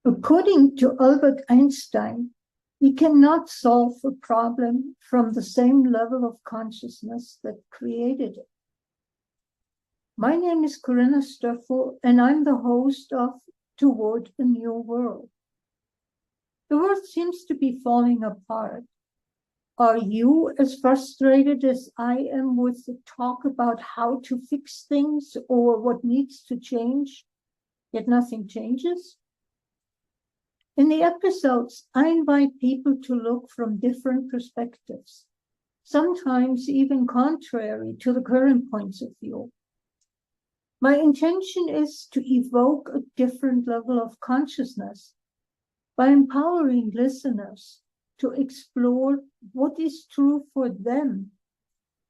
According to Albert Einstein, we cannot solve a problem from the same level of consciousness that created it. My name is Corinna Stoffel, and I'm the host of Toward a New World. The world seems to be falling apart. Are you as frustrated as I am with the talk about how to fix things or what needs to change, yet nothing changes? In the episodes, I invite people to look from different perspectives, sometimes even contrary to the current points of view. My intention is to evoke a different level of consciousness by empowering listeners to explore what is true for them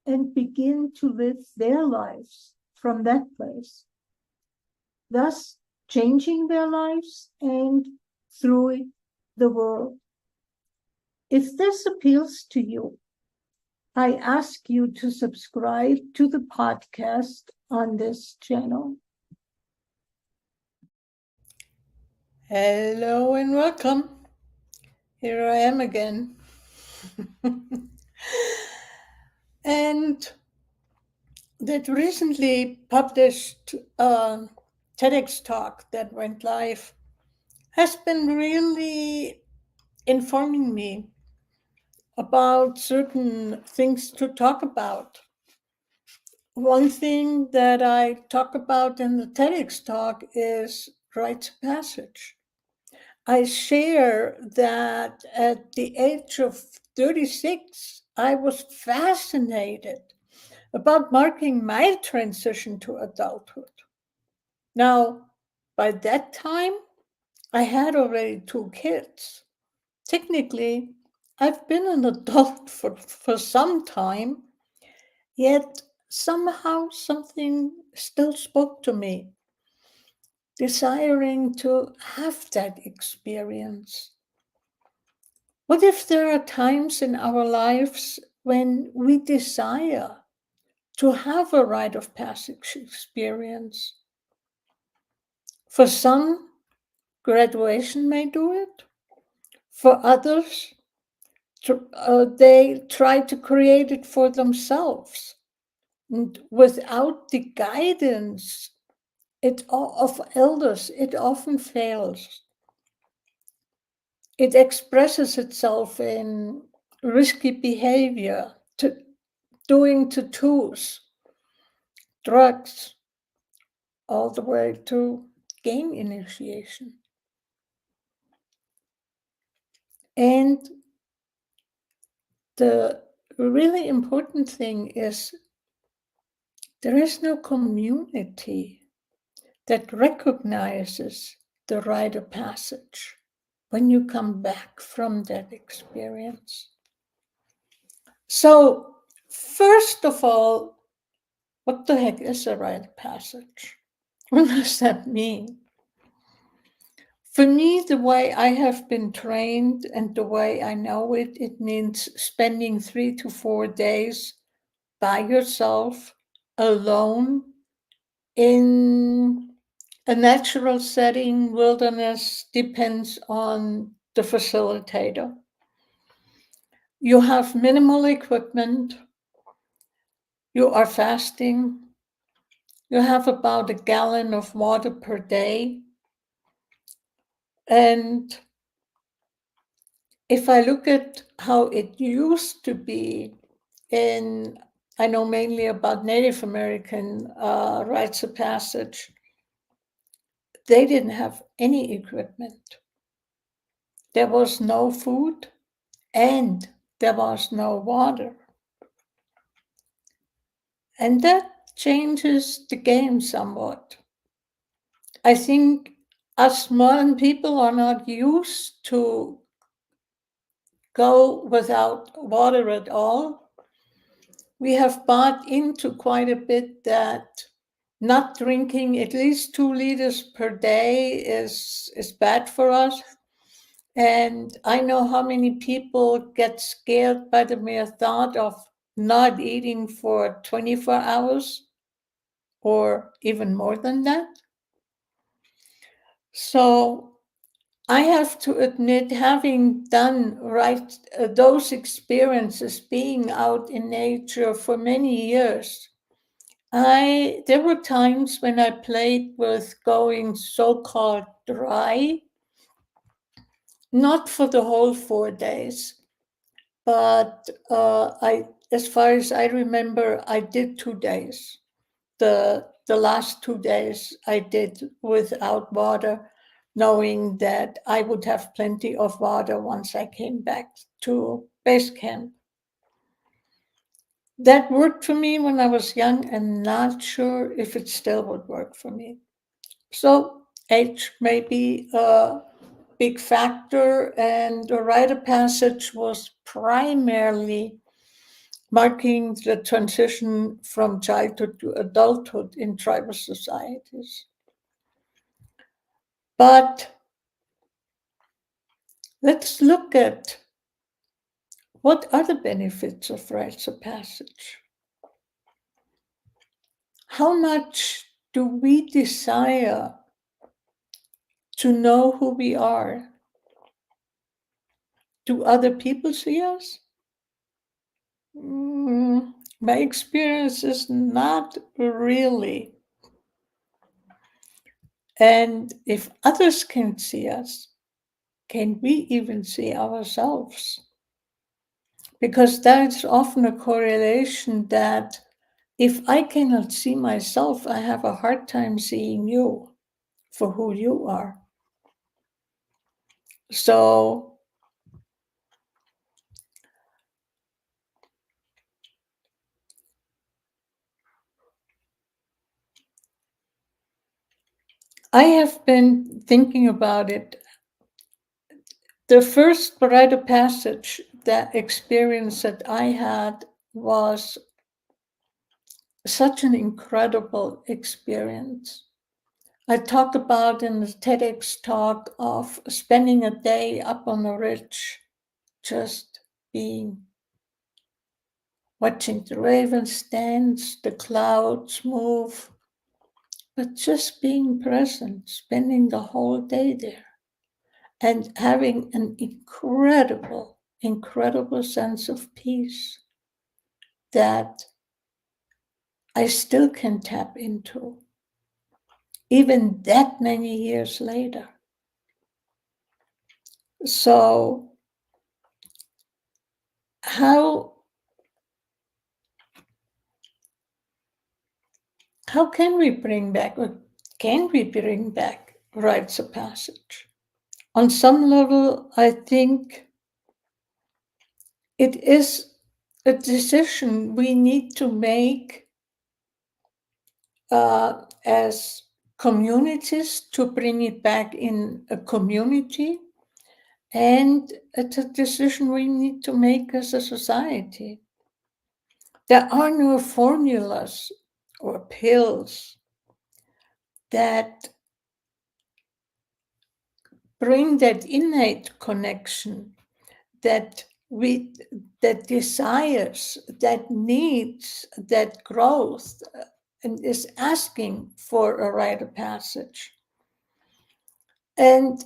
and begin to live their lives from that place, thus changing their lives and through it, the world. If this appeals to you, I ask you to subscribe to the podcast on this channel. Hello and welcome. Here I am again. And that recently published TEDx talk that went live has been really informing me about certain things to talk about. One thing that I talk about in the TEDx talk is rites of passage. I share that at the age of 36, I was fascinated about marking my transition to adulthood. Now, by that time, I had already 2 kids. Technically, I've been an adult for some time, yet somehow something still spoke to me, desiring to have that experience. What if there are times in our lives when we desire to have a rite of passage experience? For some, graduation may do it. For others, they try to create it for themselves. And without the guidance of elders, it often fails. It expresses itself in risky behavior, doing tattoos, drugs, all the way to game initiation. And the really important thing is there is no community that recognizes the rite of passage when you come back from that experience. So, first of all, what the heck is a rite of passage? What does that mean? For me, the way I have been trained and the way I know it, it means spending 3 to 4 days by yourself, alone, in a natural setting, wilderness, depends on the facilitator. You have minimal equipment, you are fasting, you have about a gallon of water per day. And if I look at how it used to be I know mainly about Native American rites of passage, they didn't have any equipment. There was no food and there was no water. And that changes the game somewhat. I think us modern people are not used to go without water at all. We have bought into quite a bit that not drinking at least 2 liters per day is bad for us. And I know how many people get scared by the mere thought of not eating for 24 hours or even more than that. So I have to admit, having done those experiences, being out in nature for many years, there were times when I played with going so-called dry, not for the whole 4 days, but as far as I remember, I did 2 days. The last 2 days I did without water, knowing that I would have plenty of water once I came back to base camp. That worked for me when I was young, and not sure if it still would work for me. So age may be a big factor, and the rite of passage was primarily marking the transition from childhood to adulthood in tribal societies. But let's look at what are the benefits of rites of passage. How much do we desire to know who we are? Do other people see us? My experience is not really. And if others can see us, can we even see ourselves? Because that's often a correlation that if I cannot see myself, I have a hard time seeing you for who you are. So I have been thinking about it. The first rite of passage, that experience that I had, was such an incredible experience. I talk about in the TEDx talk of spending a day up on a ridge, just being, watching the ravens dance, the clouds move, but just being present, spending the whole day there, and having an incredible, incredible sense of peace that I still can tap into, even that many years later. So, how can we bring back, or can we bring back rites of passage? On some level, I think it is a decision we need to make as communities to bring it back in a community, and it's a decision we need to make as a society. There are no formulas or pills that bring that innate connection, that desires, that needs, that growth, and is asking for a rite of passage. And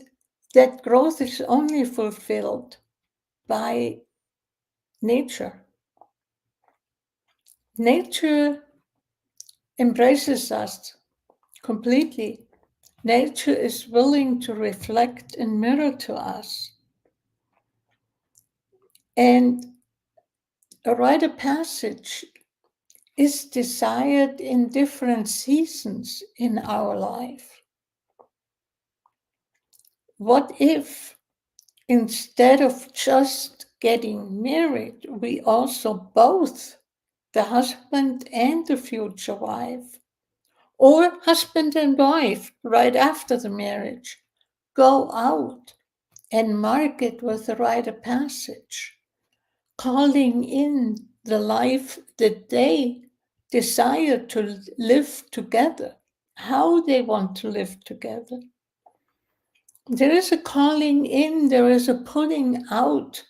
that growth is only fulfilled by nature. Nature embraces us completely. Nature is willing to reflect and mirror to us. And a rite of passage is desired in different seasons in our life. What if instead of just getting married, we also both, the husband and the future wife, or husband and wife right after the marriage, go out and mark it with a rite of passage, calling in the life that they desire to live together, how they want to live together. There is a calling in, there is a pulling out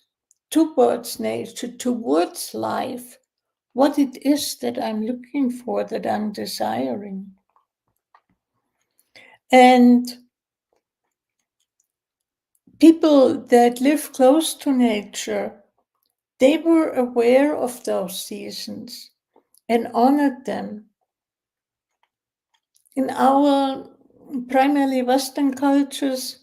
towards nature, towards life, what it is that I'm looking for, that I'm desiring. And people that live close to nature, they were aware of those seasons and honored them. In our primarily Western cultures,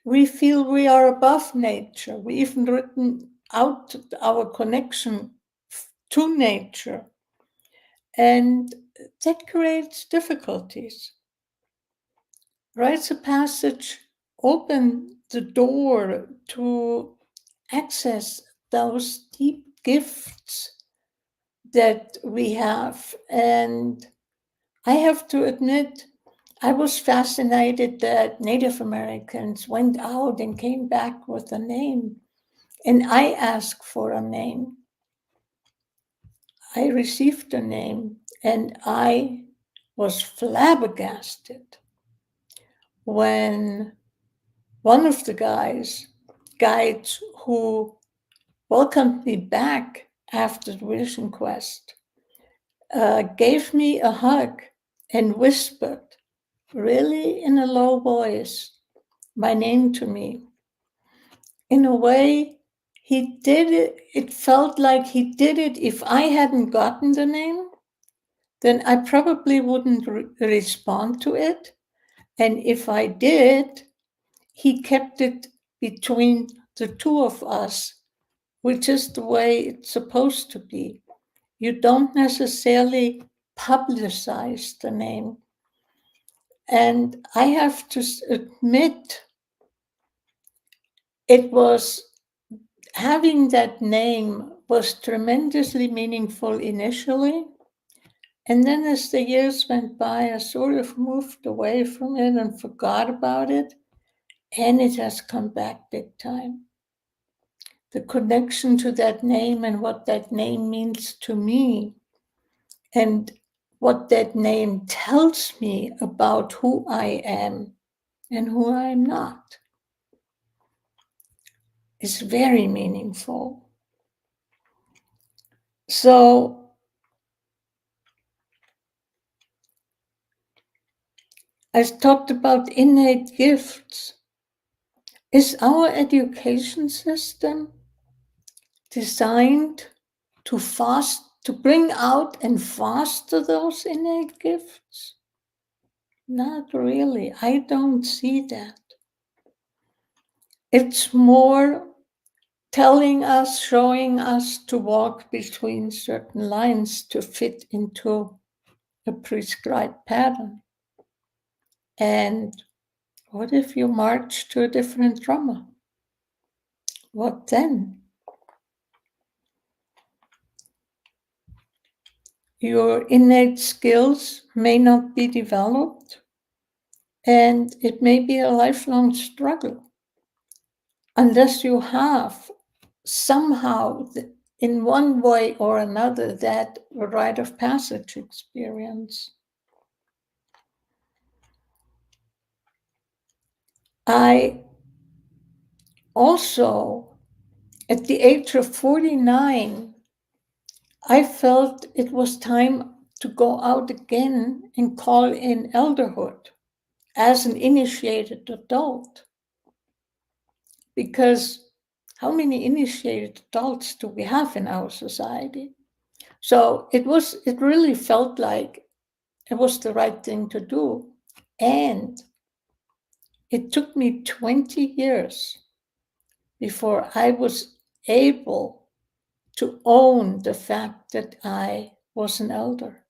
we feel we are above nature. We even written out our connection to nature. And that creates difficulties. Rites of Passage open the door to access those deep gifts that we have. And I have to admit, I was fascinated that Native Americans went out and came back with a name. And I asked for a name. I received a name, and I was flabbergasted when one of the guides who welcomed me back after the vision quest gave me a hug and whispered, really in a low voice, my name to me. In a way, he did it. It felt like he did it. If I hadn't gotten the name, then I probably wouldn't respond to it. And if I did, he kept it between the two of us, which is the way it's supposed to be. You don't necessarily publicize the name. And I have to admit, it was having that name was tremendously meaningful initially. And then as the years went by, I sort of moved away from it and forgot about it. And it has come back big time. The connection to that name and what that name means to me and what that name tells me about who I am and who I'm not is very meaningful. So I talked about innate gifts. Is our education system designed to bring out and foster those innate gifts? Not really. I don't see that. It's more telling us, showing us to walk between certain lines to fit into a prescribed pattern. And what if you march to a different drummer? What then? Your innate skills may not be developed, and it may be a lifelong struggle unless you have somehow, in one way or another, that rite of passage experience. I also, at the age of 49, I felt it was time to go out again and call in elderhood as an initiated adult. Because how many initiated adults do we have in our society? So it really felt like it was the right thing to do. And it took me 20 years before I was able to own the fact that I was an elder.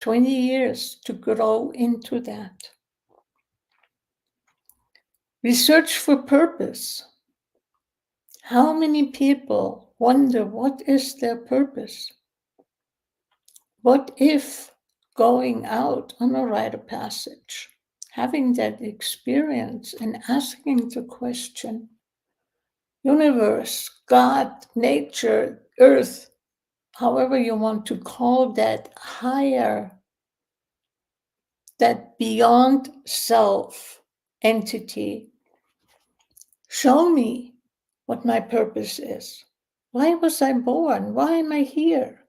20 years to grow into that. Research for purpose. How many people wonder what is their purpose? What if going out on a rite of passage, having that experience and asking the question, universe, God, nature, earth, however you want to call that higher, that beyond self entity, show me what my purpose is. Why was I born? Why am I here?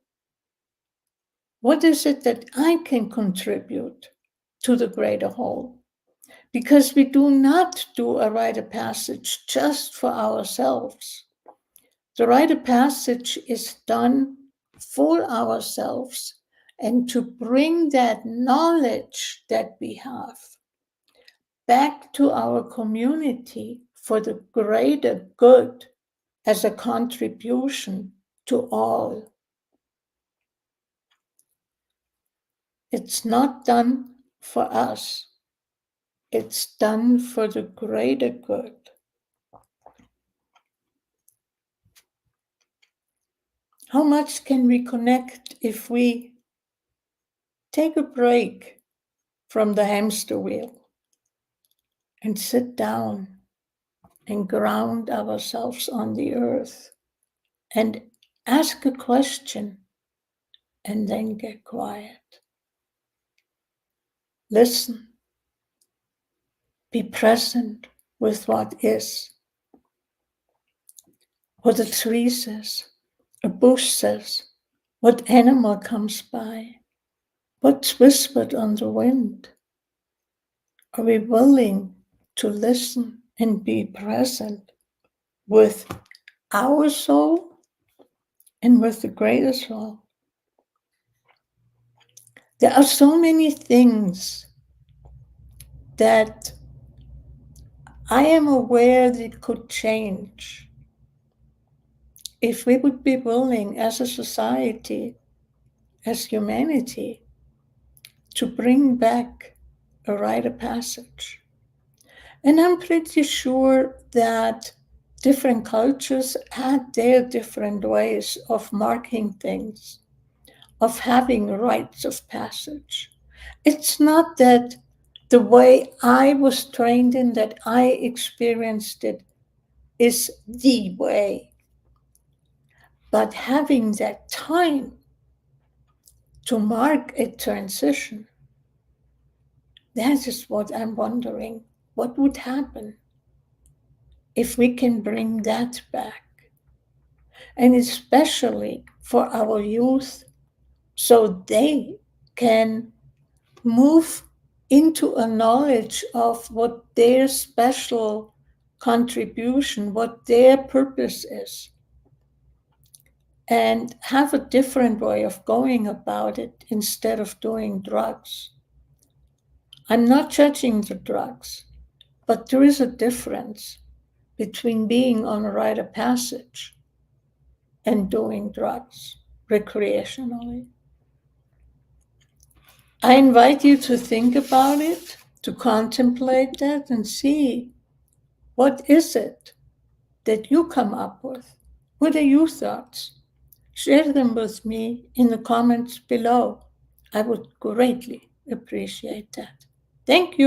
What is it that I can contribute to the greater whole? because we do not do a rite of passage just for ourselves. The rite of passage is done for ourselves and to bring that knowledge that we have back to our community for the greater good as a contribution to all. It's not done for us. It's done for the greater good. How much can we connect if we take a break from the hamster wheel and sit down and ground ourselves on the earth and ask a question and then get quiet? Listen. Be present with what is. What a tree says, a bush says, what animal comes by, what's whispered on the wind. Are we willing to listen and be present with our soul and with the greater soul? There are so many things that I am aware that could change if we would be willing as a society, as humanity, to bring back a rite of passage. And I'm pretty sure that different cultures had their different ways of marking things, of having rites of passage. It's not that the way I was trained in, that I experienced it, is the way. But having that time to mark a transition, that is what I'm wondering. What would happen if we can bring that back? And especially for our youth, so they can move into a knowledge of what their special contribution, what their purpose is, and have a different way of going about it instead of doing drugs. I'm not judging the drugs, but there is a difference between being on a rite of passage and doing drugs recreationally. I invite you to think about it, to contemplate that and see, what is it that you come up with? What are your thoughts? Share them with me in the comments below. I would greatly appreciate that. Thank you.